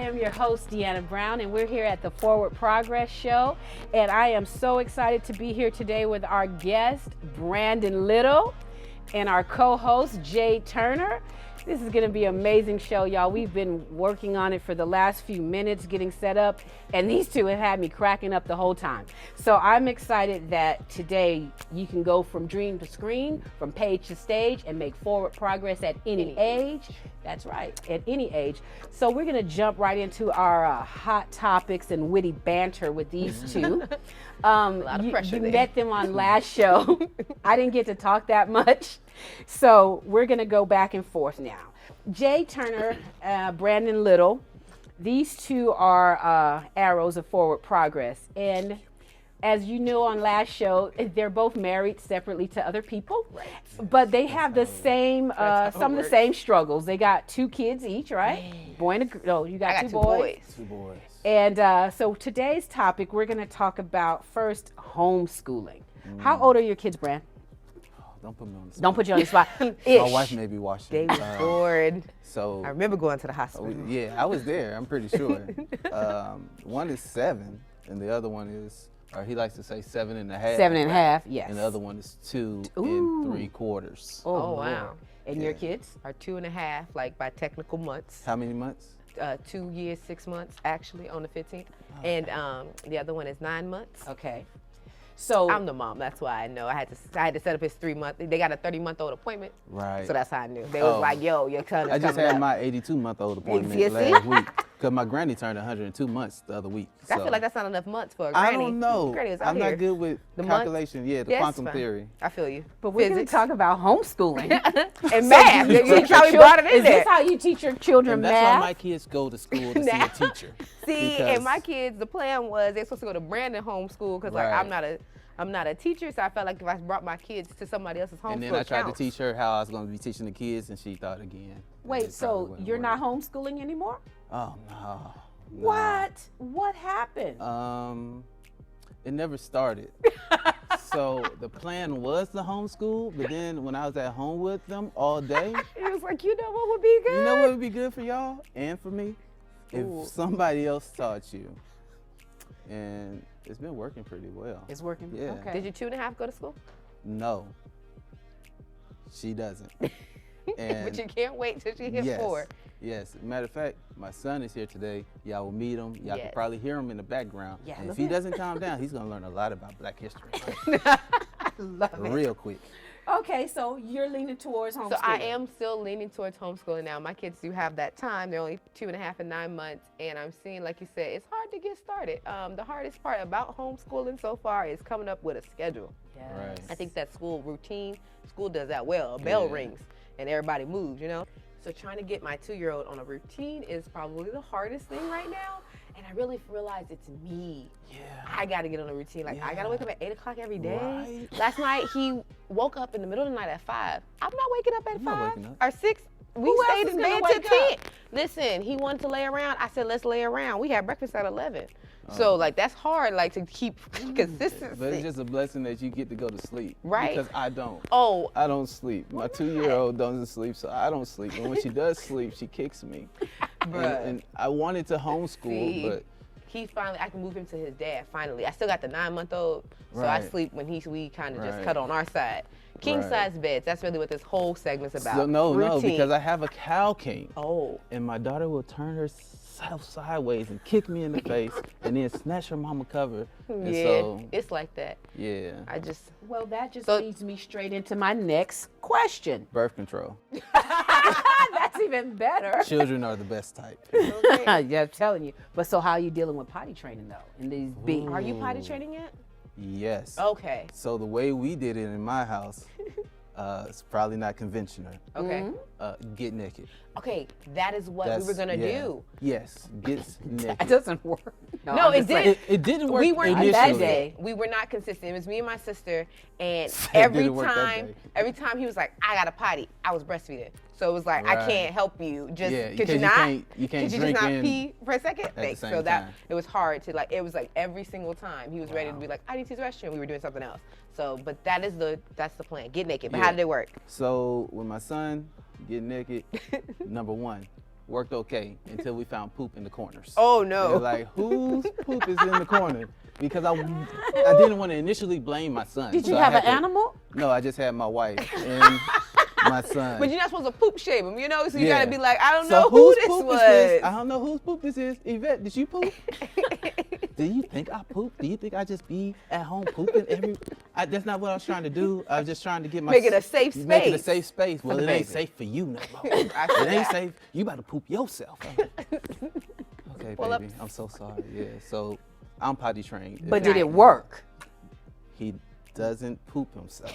am your host, Deanna Brown, and we're here at the FwdProgress Show. And I am so excited to be here today with our guest, Brandon Little, and our co-host, Jade Turner. This is going to be an amazing show, y'all. We've been working on it for the last few minutes, getting set up, and these two have had me cracking up the whole time. So I'm excited that today you can go from dream to screen, from page to stage, and make forward progress at any age. That's right, at any age. So we're going to jump right into our hot topics and witty banter with these two. A lot of pressure you there. met them on last show. I didn't get to talk that much. So we're going to go back and forth now. Jade Turner, Brandon Little, these two are arrows of forward progress. And as you know on last show, they're both married separately to other people, Right. but they have the same, some of the same struggles. They got 2 kids each, right? Boy and a girl. No, you got, I got 2 two boys. boys. 2 boys. And so today's topic, we're going to talk about first homeschooling. How old are your kids, Brand? Don't put me on the spot. Don't put you on the spot. My wife may be watching. They were bored. So I remember going to the hospital. yeah, I was there. I'm pretty sure. One is 7, and the other one is, or he likes to say 7.5. 7.5, yes. And the other one is 2 Ooh. and 3/4. Oh, wow. Lord. And your Yeah. kids? Are 2.5, like by technical months. How many months? 2 years, 6 months, actually, on the 15th. And the other one is 9 months. Okay. So I'm the mom, that's why I know. I had to set up his 3-month. They got a 30-month-old appointment, Right. so that's how I knew. They was Oh. like, "Yo, your son is I just coming had up." my 82-month-old appointment you see? last week because my granny turned 102 months the other week. I So feel like that's not enough months for a I granny. don't know. Granny is out I'm here. not good with The months? calculation. Yeah, the Yeah, it's quantum fine. theory. I feel you. but we're going to Physics. talk about homeschooling. And math. do you You teach your probably brought it in Is there. this how you teach your children And that's why math? my kids go to school to see Now. a teacher. See, Because- and my kids, the plan was they're supposed to go to Brandon homeschool because like Right. I'm not a teacher, so I felt like if I brought my kids to somebody else's homeschool, And then I tried counts. to teach her how I was going to be teaching the kids, and she thought again. Wait, It so probably wouldn't you're work. not homeschooling anymore? Oh, no. What? What happened? It never started. So the plan was to homeschool, but then when I was at home with them all day, It was like, you know what would be good? you know what would be good for y'all and for me? Ooh. If somebody else taught you. And it's been working pretty well. It's working? Yeah. Okay. Did your 2.5 go to school? No, she doesn't. And But you can't wait till she hits yes, 4. yes. Matter of fact, my son is here today. Y'all will meet him. Y'all Yes. can probably hear him in the background. Yeah, And look if he at- doesn't calm down, he's gonna learn a lot about Black history I love it. real quick. Okay, so you're leaning towards homeschooling. So I am still leaning towards homeschooling now. My kids do have that time. They're only 2.5 and 9 months. And I'm seeing, like you said, it's hard to get started. The hardest part about homeschooling so far is coming up with a schedule. Yes. Right. I think that school does that well. A bell Yeah. rings and everybody moves, you know? So trying to get my 2-year-old on a routine is probably the hardest thing right now. And I really realize it's me. Yeah. I got to get on a routine. Like, I got to wake up at 8 o'clock every day. Right. Last night, he woke up in the middle of the night at 5. I'm not waking up at You're not 5 waking up. or 6. We Who else stayed is in gonna bed till wake 10. up? Listen, he wanted to lay around. I said, let's lay around. We had breakfast at 11. So, like, that's hard, like, to keep consistency. But it's just a blessing that you get to go to sleep. Right. Because I don't. Oh, I don't sleep. My 2-year-old doesn't sleep, so I don't sleep. And when she does sleep, she kicks me. Bruh. And I wanted to homeschool, See? but he finally, I can move him to his dad, finally. I still got the 9-month-old, so I Right. sleep when we kind of just Right. cut on our side. King Right. size beds, that's really what this whole segment's about. so, no, Routine. because I have a cow king. Oh. And my daughter will turn herself sideways and kick me in the face and then snatch her mama cover. And Yeah, so, it's like that. yeah, I just, Well, that just So- leads me straight into my next question. birth control. That's even better. Children are the best type. Yeah, I'm telling you. But so how are you dealing with potty training, though, in these big... are you potty training yet? Yes. Okay. So the way we did it in my house, it's probably not conventional. Okay. Get naked. Okay, that is what we That's- were gonna yeah. do. Yes, get naked. That doesn't work. No, I'm it just saying. did. It didn't work We weren't initially. that day. We were not consistent. It was me and my sister, and It every didn't work that day. time he was like, "I got a potty," I was breastfeeding. So it was like, I Right. can't help you. Just Yeah, could because you you not? can't- you can't could you just drink not in pee for a second? the Thanks. same So that time. it was hard to like. It was like every single time he was ready to Wow. be like, "I need to use the restroom." We were doing something else. So, but that's the plan. Get naked. But Yeah. how did it work? So when my son get naked, number one, worked okay until we found poop in the corners. Oh They're no. like, whose poop is in the corner? Because I didn't want to initially blame my son. Did you so I have had an animal? No, I just had my wife and my son. But you're not supposed to poop shame him, you know? So you Yeah. gotta be like, I don't So know who whose this poop was. is this? I don't know whose poop this is. Yvette, did you poop? Do you think I poop? Do you think I just be at home pooping that's not what I was trying to do. I was just trying to get my Make it a safe space. Make it a safe space. Well, the it ain't baby. safe for you no more. I It see ain't that. safe. You about to poop yourself. Okay, Pull up. baby. I'm so sorry. Yeah. So I'm potty trained. But did it Nice. work? He doesn't poop himself,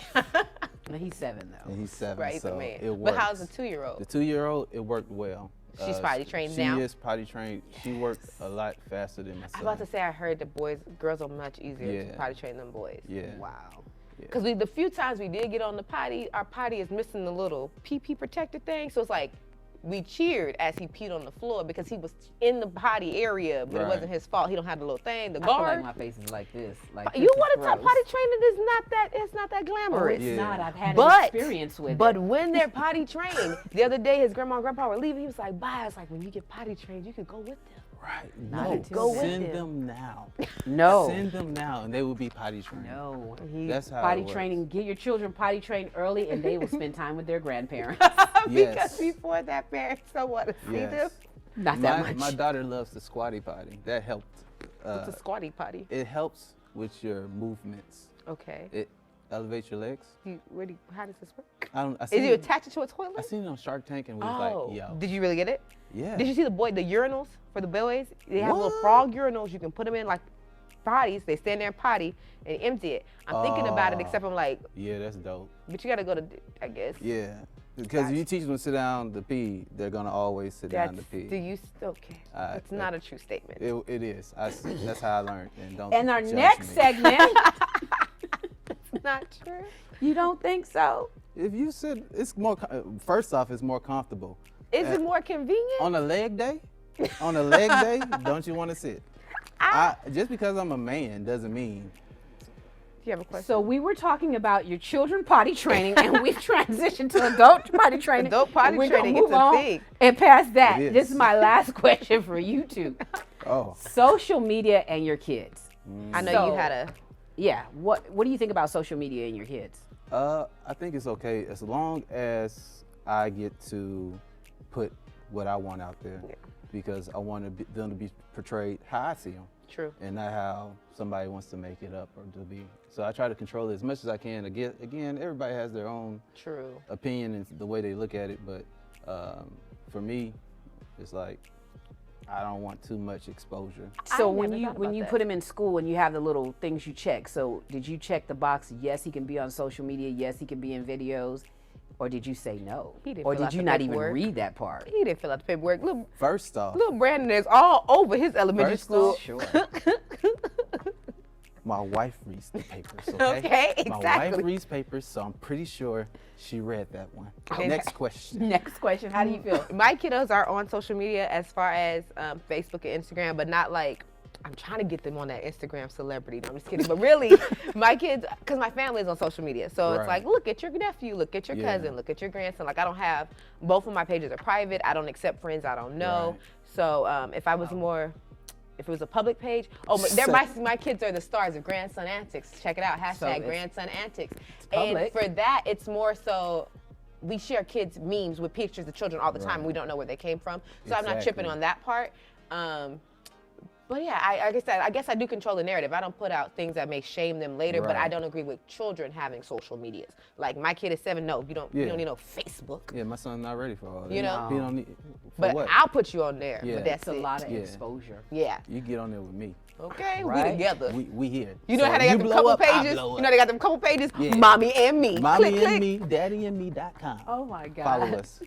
No, he's 7 though. and he's 7. Right, he's so a man. it works. But how's the 2-year-old? The 2-year-old, it worked well. She's potty trained she now? She is potty trained. She worked a lot faster than my son. I was about to say I heard the girls are much easier to Yeah. potty train than boys. Yeah. Wow. Yeah. Because the few times we did get on the potty, our potty is missing the little pee-pee protector thing. So it's like we cheered as he peed on the floor because he was in the potty area, but it Right. wasn't his fault. He don't have the little thing, the I feel guard. like my face is like this. Like You this want is to tell gross. potty training is not that, it's not that Oh, glamorous. it's Yeah. not. I've had an But- experience with But it. when they're potty trained, the other day his grandma and grandpa were leaving. He was like, bye. I was like, when you get potty trained, you can go with them. Right. Not No. until Go with Send him. them now. No. Send them now, and they will be potty trained. No. That's how Potty it works. training, get your children potty trained early and they will spend time with their grandparents. Because Yes. before that, parents don't want to see them. Yes. Not that much. My daughter loves the squatty potty. That helped. It's a squatty potty. It helps with your movements. Okay. It elevates your legs. How does this work? I Is seen you attach it to a I toilet? seen it on Shark Tank and was Oh. like, yo. Did you really get it? Yeah. Did you see the urinals for the boys? They have little What? frog urinals. You can put them in like potties. They stand there and potty and empty it. I'm thinking about it, Oh. except I'm like, Yeah, that's dope. but you got to go to, I guess. Yeah. Because if you teach them to sit down to pee, they're gonna always sit down to pee. Okay. Alright, It's not a true statement. It is. That's how I learned. And don't. And our judge next me. segment, It's not true. you don't think so? If you sit, it's more. First off, it's more comfortable. Is it more convenient? On a leg day, on a leg day, don't you want to sit? Just because I'm a man doesn't mean. Do you have a question? So we were talking about your children potty training, and we've transitioned to adult potty training. Adult potty And we're gonna training, move it's a on thing. And past that, It this is. is my last question for you two. Oh. Social media and your kids. I know So- you had a. Yeah. What do you think about social media and your kids? I think it's okay as long as I get to put what I want out there, because I want them to be portrayed how I see them. True. And not how somebody wants to make it up or to be. So I try to control it as much as I can. Again, everybody has their own True. opinion and the way they look at it, but for me, it's like I don't want too much exposure. So I when never you thought when about you that. put him in school and you have the little things you check, so did you check the box? Yes, he can be on social media. Yes, he can be in videos. Or did you say no? He didn't Or fill did out you the not even paperwork. read that part? He didn't fill out the paperwork. First off, Little Brandon is all over his elementary First school. off, Sure. my wife reads the papers, okay? Okay, My exactly. wife reads papers, so I'm pretty sure she read that one. Okay. Next question. Next question. How do you feel? My kiddos are on social media as far as Facebook and Instagram, but not like I'm trying to get them on that Instagram celebrity. No, I'm just kidding. But really, my kids, because my family is on social media. So it's Right. like, look at your nephew, look at your Yeah. cousin, look at your grandson. Like I don't have, both of my pages are private. I don't accept friends I don't know. Right. So if I was more, if it was a public page, my kids are the stars of Grandson Antics. Check it out, So hashtag it's- Grandson Antics. public. And for that, it's more so, we share kids' memes with pictures of children all the time. Right. We don't know where they came from. So I'm not Exactly. tripping on that part. But yeah, I guess I do control the narrative. I don't put out things that may shame them later, but I Right. don't agree with children having social medias. Like my kid is 7, no, you don't Yeah. need no Facebook. Yeah, my son's not ready for all that. You know? He don't need, for But what? I'll put you on there. Yeah. But that's It's a it. lot of Yeah. exposure. Yeah. You get on there with me. Okay, Right. we together. We here. You know So how they you got them blow couple up, I pages? blow You know up. they got them couple pages? Yeah. Mommy and me. Mommy click, and click. me, daddyandme.com. Oh my God. Follow us.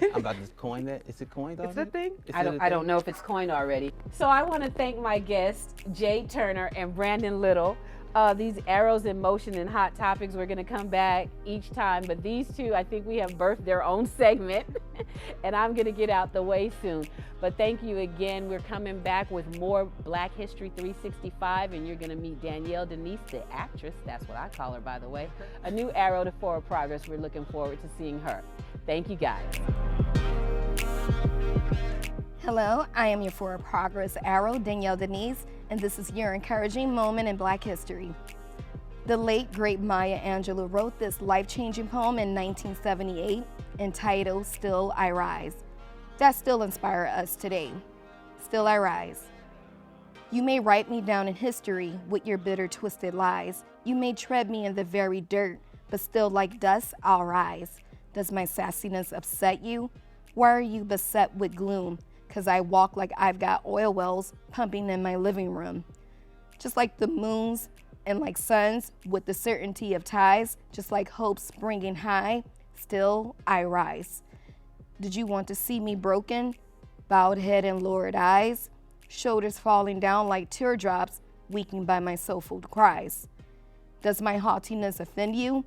I'm about to coin that. Is it coined already? It's a thing. Is I it a don't thing? know if it's coined already. So I want to thank my guests, Jade Turner and Brandon Little. These arrows in motion and hot topics, we're going to come back each time. But these two, I think we have birthed their own segment. And I'm going to get out the way soon. But thank you again. We're coming back with more Black History 365. And you're going to meet Danielle Denise, the actress. That's what I call her, by the way. A new arrow to Forward Progress. We're looking forward to seeing her. Thank you, guys. Hello, I am your Forward Progress Arrow, Danielle Denise, and this is your encouraging moment in Black history. The late, great Maya Angelou wrote this life-changing poem in 1978 entitled Still I Rise. That still inspires us today. Still I rise. You may write me down in history with your bitter, twisted lies. You may tread me in the very dirt, but still like dust, I'll rise. Does my sassiness upset you? Why are you beset with gloom? 'Cause I walk like I've got oil wells pumping in my living room. Just like the moons and like suns with the certainty of tides, just like hope springing high, still I rise. Did you want to see me broken? Bowed head and lowered eyes, shoulders falling down like teardrops, weakened by my soulful cries. Does my haughtiness offend you?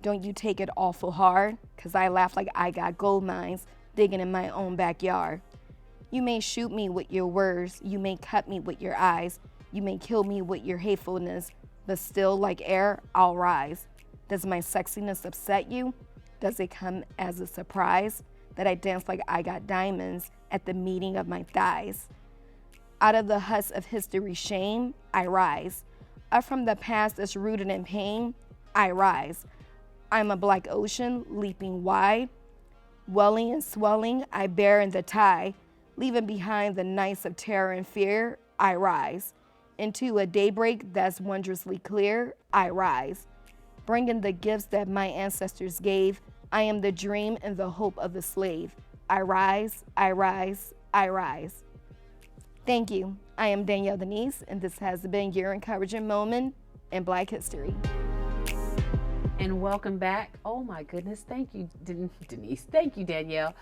Don't you take it awful hard? 'Cause I laugh like I got gold mines digging in my own backyard. You may shoot me with your words, you may cut me with your eyes, you may kill me with your hatefulness, but still like air, I'll rise. Does my sexiness upset you? Does it come as a surprise that I dance like I got diamonds at the meeting of my thighs? Out of the husk of history's shame, I rise. Up from the past that's rooted in pain, I rise. I'm a black ocean leaping wide, welling and swelling, I bear in the tide. Leaving behind the nights of terror and fear, I rise. Into a daybreak that's wondrously clear, I rise. Bringing the gifts that my ancestors gave, I am the dream and the hope of the slave. I rise, I rise, I rise. Thank you. I am Danielle Denise, and this has been your encouraging moment in Black history. And welcome back. Oh my goodness, thank you, Denise. Thank you, Danielle.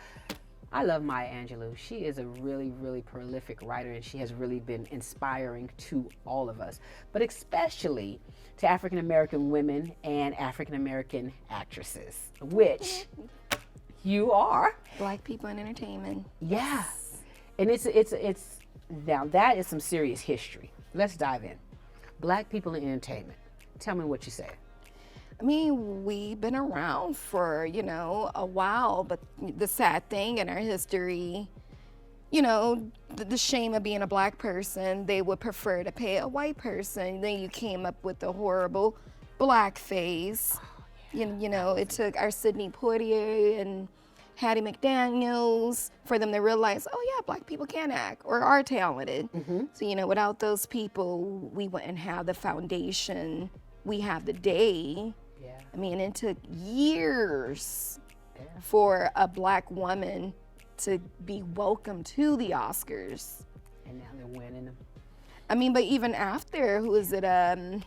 I love Maya Angelou. She is a really, really prolific writer, and she has really been inspiring to all of us, but especially to African American women and African American actresses, which you are. Black people in entertainment. Yeah. And it's now that is some serious history. Let's dive in. Black people in entertainment. Tell me what you say. I mean, we've been around for, a while, but the sad thing in our history, the shame of being a Black person, they would prefer to pay a white person. Then you came up with the horrible blackface. It took our Sidney Poitier and Hattie McDaniels for them to realize, oh yeah, Black people can act or are talented. Mm-hmm. So, without those people, we wouldn't have the foundation we have today. Yeah. I mean, it took years for a Black woman to be welcomed to the Oscars. And now they're winning them. I mean, but even after, who is it? I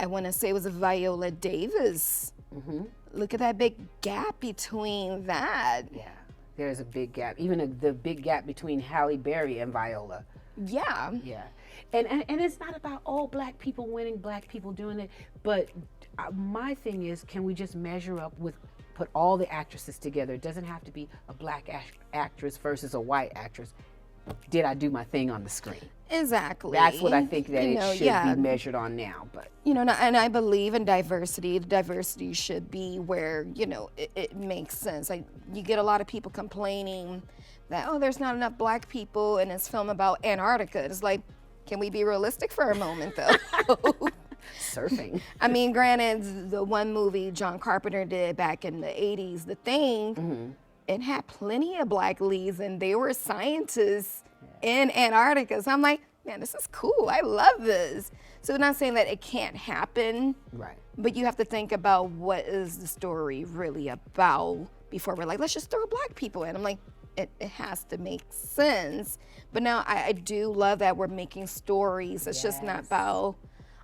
want to say it was Viola Davis. Mm-hmm. Look at that big gap between that. Yeah, there's a big gap. Even the big gap between Halle Berry and Viola. Yeah. Yeah. And it's not about all Black people winning, Black people doing it, but my thing is, can we just measure up put all the actresses together? It doesn't have to be a Black actress versus a white actress. Did I do my thing on the screen? Exactly. That's what I think that it should be measured on now. But and I believe in diversity. The diversity should be where it makes sense. You get a lot of people complaining that there's not enough Black people in this film about Antarctica. It's like, can we be realistic for a moment though? Surfing. I mean, granted, the one movie John Carpenter did back in the 80s, The Thing, Mm-hmm. it had plenty of Black leads, and they were scientists in Antarctica. So I'm like, man, this is cool. I love this. So I'm not saying that it can't happen, Right. but you have to think about what is the story really about before we're like, let's just throw Black people in. I'm like, it has to make sense. But now I do love that we're making stories. It's just not about,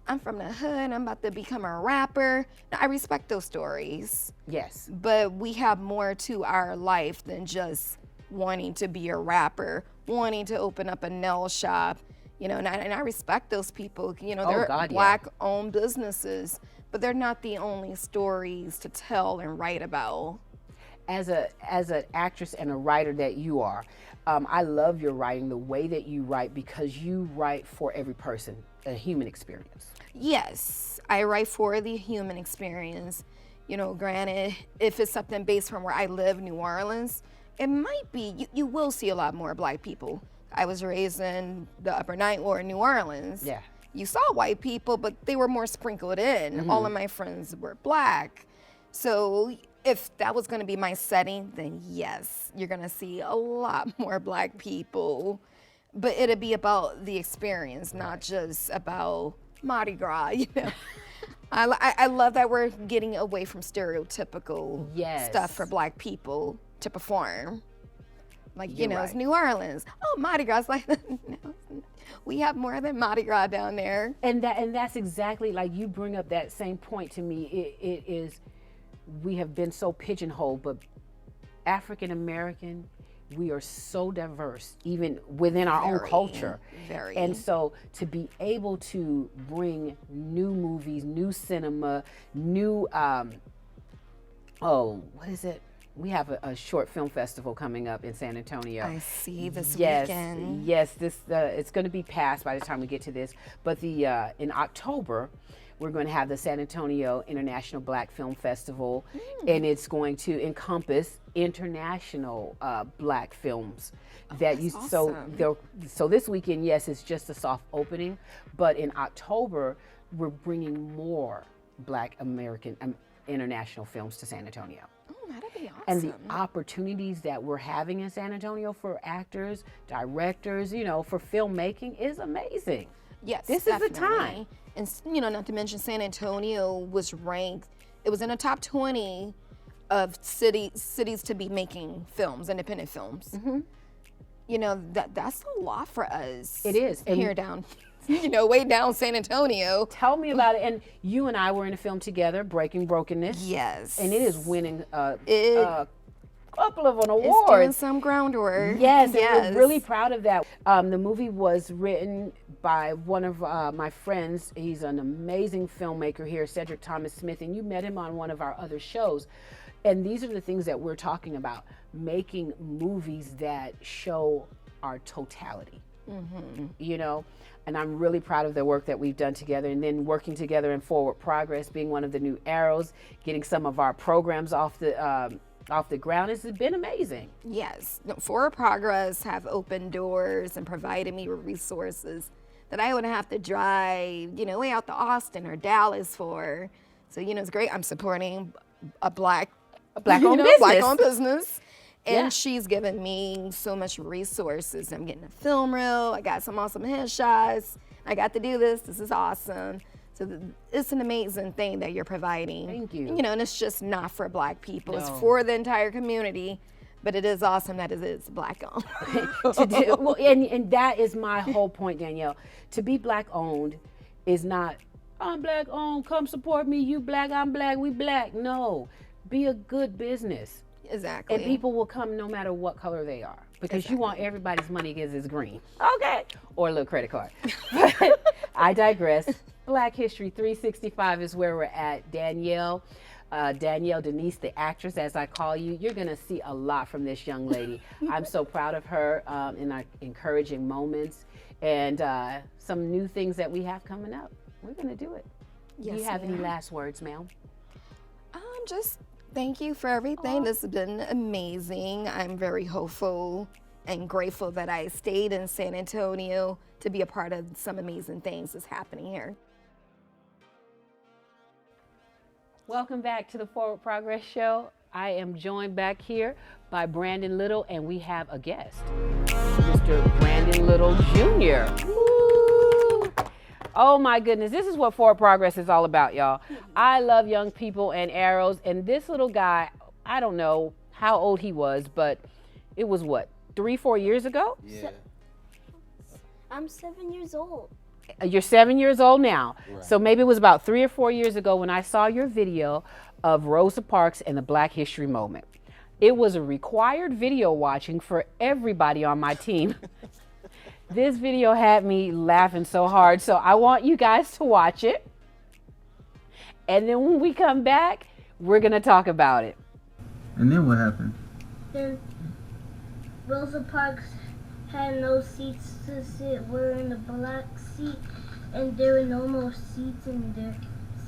I'm from the hood, I'm about to become a rapper. Now, I respect those stories. Yes. But we have more to our life than just wanting to be a rapper, wanting to open up a nail shop, and I respect those people. They're Black-owned businesses, but they're not the only stories to tell and write about. As an actress and a writer that you are, I love your writing, the way that you write, because you write for every person, a human experience. Yes, I write for the human experience. Granted, if it's something based from where I live, New Orleans, it might be, you will see a lot more black people. I was raised in the Upper Ninth Ward in New Orleans. Yeah. You saw white people, but they were more sprinkled in. All of my friends were black. So if that was gonna be my setting, then yes, you're gonna see a lot more black people. But it'll be about the experience, not just about Mardi Gras, you know. I love that we're getting away from stereotypical stuff for black people to perform. Like, you know, it's New Orleans. Oh, Mardi Gras. Like, no, we have more than Mardi Gras down there. And that's exactly, like, you bring up that same point to me. It is, we have been so pigeonholed, but African American, we are so diverse, even within our own culture. Very. And so to be able to bring new movies, new cinema, new, what is it? We have a short film festival coming up in San Antonio. I see, this weekend. Yes, this it's going to be passed by the time we get to this. But the in October, we're going to have the San Antonio International Black Film Festival, and it's going to encompass international black films that you. Awesome. So this weekend, yes, it's just a soft opening, but in October, we're bringing more Black American international films to San Antonio. Oh, that'd be awesome. And the opportunities that we're having in San Antonio for actors, directors, you know, for filmmaking is amazing. Yes, this is the time. And, you know, not to mention San Antonio was ranked, it was in the top 20 of cities to be making films, independent films. You know, that's a lot for us. It is. Here down, you know, way down San Antonio. Tell me about it. And you and I were in a film together, Breaking Brokenness. Yes. And it is winning a couple of awards. It's doing some groundwork. Yes, and we're really proud of that. The movie was written by one of my friends. He's an amazing filmmaker here, Cedric Thomas Smith, and you met him on one of our other shows. And these are the things that we're talking about, making movies that show our totality, you know? And I'm really proud of the work that we've done together, and then working together in Forward Progress, being one of the new arrows, getting some of our programs off the ground. It's been amazing. Yes, Forward Progress have opened doors and provided me with resources that I would have to drive, you know, way out to Austin or Dallas for. So, you know, it's great. I'm supporting a black-owned business. And she's given me so much resources. I'm getting a film reel. I got some awesome headshots. I got to do this. This is awesome. So it's an amazing thing that you're providing. Thank you. You know, and it's just not for black people. No. It's for the entire community. But it is awesome that it is black-owned. Well, and that is my whole point, Danielle. To be black-owned is not, I'm black-owned, come support me, you black, I'm black, we black. No, be a good business. Exactly. And people will come no matter what color they are, because you want everybody's money because it's green. Okay. Or a little credit card. But I digress. Black History 365 is where we're at. Danielle Denise, the actress, as I call you, you're going to see a lot from this young lady. I'm so proud of her in our encouraging moments and some new things that we have coming up. We're going to do it. Yes, do you have any last words, ma'am? Just thank you for everything. This has been amazing. I'm very hopeful and grateful that I stayed in San Antonio to be a part of some amazing things that's happening here. Welcome back to the Forward Progress Show. I am joined back here by Brandon Little, and we have a guest, Mr. Brandon Little Jr. Woo! Oh my goodness, this is what Forward Progress is all about, y'all. I love young people and arrows, and this little guy, I don't know how old he was, but it was what, 3-4 years ago? Yeah. I'm 7 years old. You're 7 years old now. Right. So maybe it was about 3 or 4 years ago when I saw your video of Rosa Parks and the Black History Moment. It was a required video watching for everybody on my team. This video had me laughing so hard, so I want you guys to watch it. And then when we come back, we're gonna talk about it. And then what happened? Then Rosa Parks had no seats to sit. We're in the black seat, and there were no more seats in there.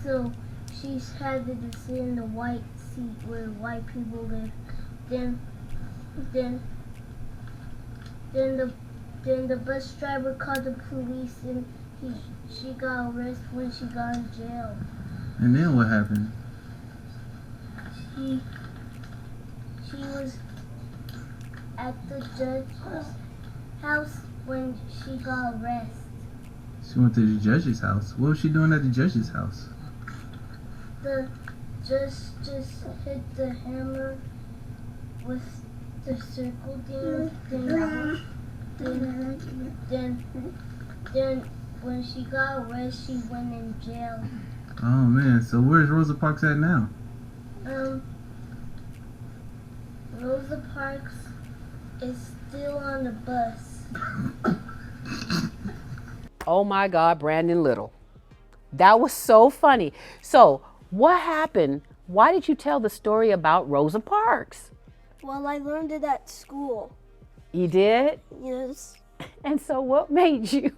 So she had to sit in the white seat where white people live. Then then the bus driver called the police and she got arrested when she got in jail. And then what happened? She was at the judge's house when she got arrested. She went to the judge's house. What was she doing at the judge's house? The judge just hit the hammer with the circle then when she got arrested, she went in jail. Oh man, so where's Rosa Parks at now? Rosa Parks is still on the bus. Oh my God, Brandon Little. That was so funny. So what happened? Why did you tell the story about Rosa Parks? Well, I learned it at school. You did? Yes. And so what made you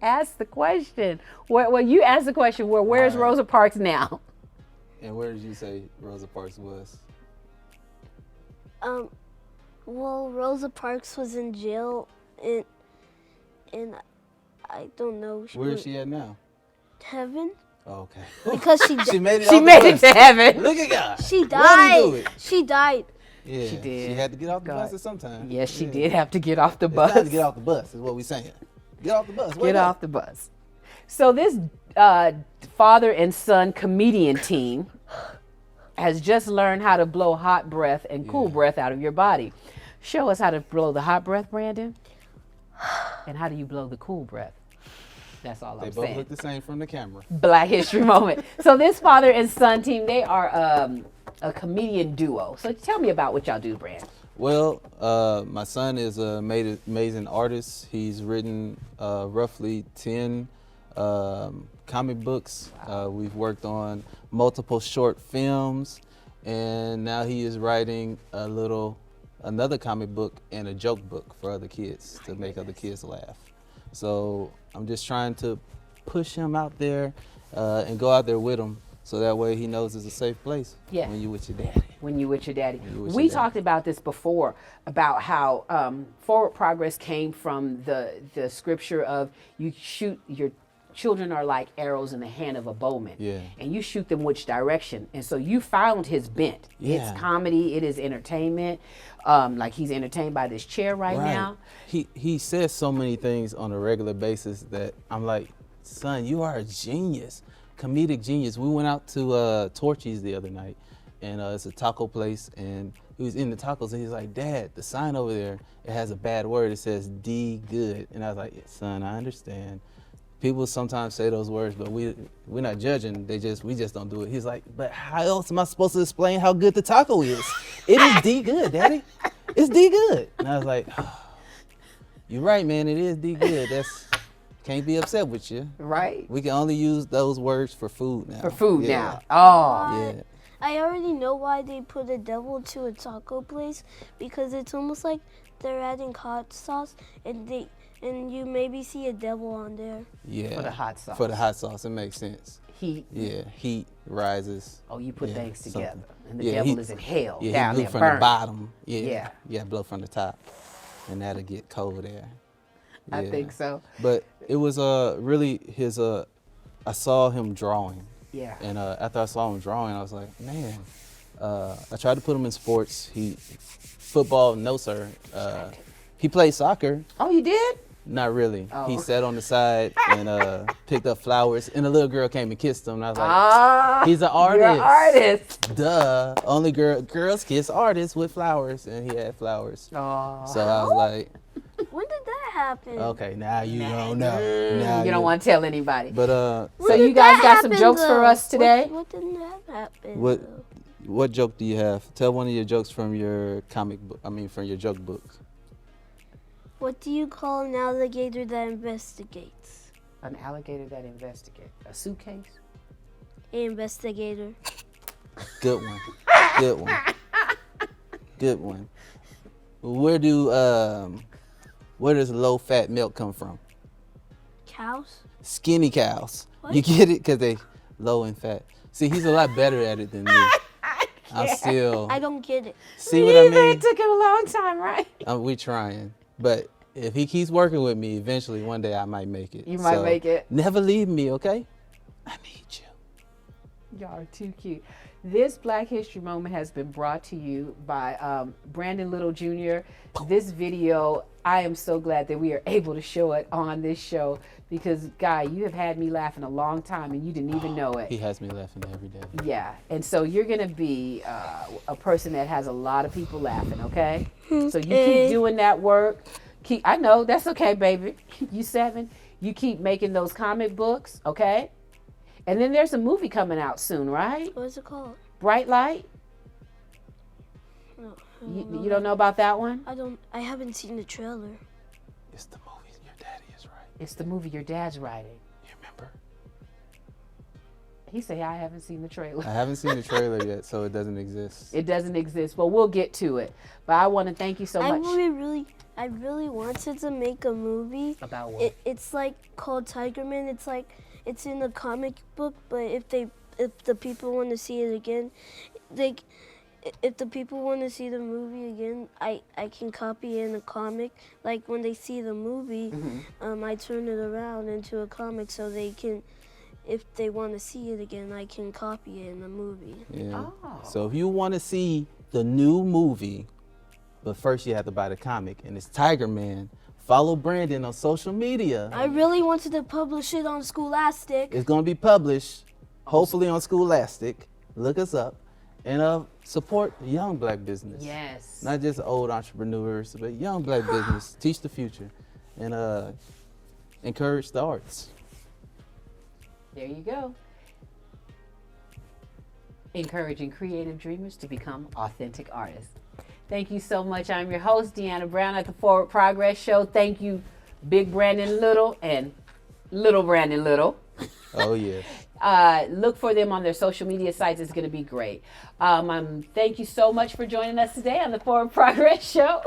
ask the question? Well, you asked the question, where's Rosa Parks now? And where did you say Rosa Parks was? Well, Rosa Parks was in jail and I don't know. Where is she at now? Heaven? Oh, okay. Because she She made it. She made it to heaven. Look at God. She Why did he do died. it? She died. Yeah, She did. She had to get off the God. bus at some time. Yes, she Yeah. did have to get off the It's bus. time to get off the bus, is what we saying. Get off the bus. Wake Get up. off the bus. So this father and son comedian team has just learned how to blow hot breath and cool breath out of your body. Show us how to blow the hot breath, Brandon. And how do you blow the cool breath? That's all They I'm both saying. look the same from the camera. Black History Moment. So this father and son team, they are a comedian duo. So tell me about what y'all do, Brandon. Well, my son is an amazing artist. He's written roughly 10 comic books. We've worked on multiple short films, and now he is writing another comic book and a joke book for other kids to make other kids laugh. So I'm just trying to push him out there and go out there with him, so that way he knows it's a safe place when you with your daddy. When you with your daddy. with We your talked about this before, about how forward progress came from the scripture of your children are like arrows in the hand of a bowman. Yeah. And you shoot them which direction. And so you found his bent. Yeah. It's comedy, it is entertainment. Like he's entertained by this chair right now. He says so many things on a regular basis that I'm like, son, you are a genius, comedic genius. We went out to Torchy's the other night, and it's a taco place, and he was in the tacos, and he's like, Dad, the sign over there, it has a bad word. It says D good. And I was like, son, I understand. People sometimes say those words, but we're not judging. We just don't do it. He's like, but how else am I supposed to explain how good the taco is? It is D good, Daddy. It's D good. And I was like, you're right, man. It is D good. Can't be upset with you. Right? We can only use those words for food now. For food now. Oh. Yeah. I already know why they put a devil to a taco place, because it's almost like they're adding hot sauce and you maybe see a devil on there. Yeah. For the hot sauce. For the hot sauce, it makes sense. Heat. Yeah, heat rises. Oh, you put things together. something. And the devil is in hell down he blew there from burning. the bottom. Yeah. Yeah. Yeah, blow from the top. And that'll get cold air. I Yeah. think so. But it was really his I saw him drawing. Yeah. And after I saw him drawing, I was like, man, I tried to put him in sports. Football, no sir. He played soccer. Oh, you did? Not really. Oh. He sat on the side and picked up flowers, and a little girl came and kissed him. And I was like, he's an artist. You're an artist. Duh. Only girls kiss artists with flowers, and he had flowers. Oh. So I was like, When did that happen? okay, now you don't know. Now You don't want to tell anybody. But So you guys got some jokes for us today? What didn't that happen? what joke do you have? Tell one of your jokes from your from your joke books. What do you call an alligator that investigates? An alligator that investigates. A suitcase? Investigator. Good one. Good one. Good one. Where does low-fat milk come from? Cows? Skinny cows. What? You get it? Because they low in fat. See, he's a lot better at it than me. I'm still. I don't get it. See what I mean? It took him a long time, right? We trying, but if he keeps working with me, eventually one day I might make it. You might make it. Never leave me, okay? I need you. Y'all are too cute. This Black History Moment has been brought to you by Brandon Little Jr. This video, I am so glad that we are able to show it on this show because, Guy, you have had me laughing a long time and you didn't even know it. He has me laughing every day. Yeah, and so you're going to be a person that has a lot of people laughing, okay? So you keep doing that work. I know, that's okay, baby. You 7. You keep making those comic books, okay? And then there's a movie coming out soon, right? What is it called? Bright Light? No, You don't know about that one? I haven't seen the trailer. It's the movie your daddy is writing. It's the movie your dad's writing. You remember? He say I haven't seen the trailer. I haven't seen the trailer yet, so it doesn't exist. It doesn't exist, but we'll get to it. But I want to thank you so much. I really wanted to make a movie. About what? It's like called Tigerman. It's like it's in a comic book, but if the people want to see it again, if the people want to see the movie again, I can copy it in a comic. Like when they see the movie, I turn it around into a comic so they can, if they want to see it again, I can copy it in the movie. Yeah. Oh. So if you want to see the new movie, but first you have to buy the comic, and it's Tiger Man. Follow Brandon on social media. I really wanted to publish it on Scholastic. It's gonna be published, hopefully on Scholastic. Look us up, and support young Black business. Yes. Not just old entrepreneurs, but young Black business. Teach the future, and encourage the arts. There you go. Encouraging creative dreamers to become authentic artists. Thank you so much. I'm your host, Deanna Brown at the Forward Progress Show. Thank you, Big Brandon Little and Little Brandon Little. Oh, yeah. Look for them on their social media sites. It's going to be great. Thank you so much for joining us today on the Forward Progress Show.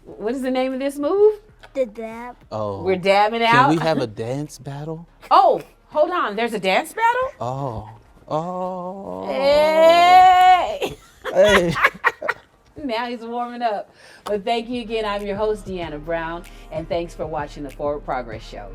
What is the name of this move? The dab. Oh. We're dabbing out. Can we have a dance battle? Oh, hold on. There's a dance battle? Oh. Oh. Hey! Hey. Now he's warming up. But thank you again. I'm your host, Deanna Brown, and thanks for watching the Forward Progress Show.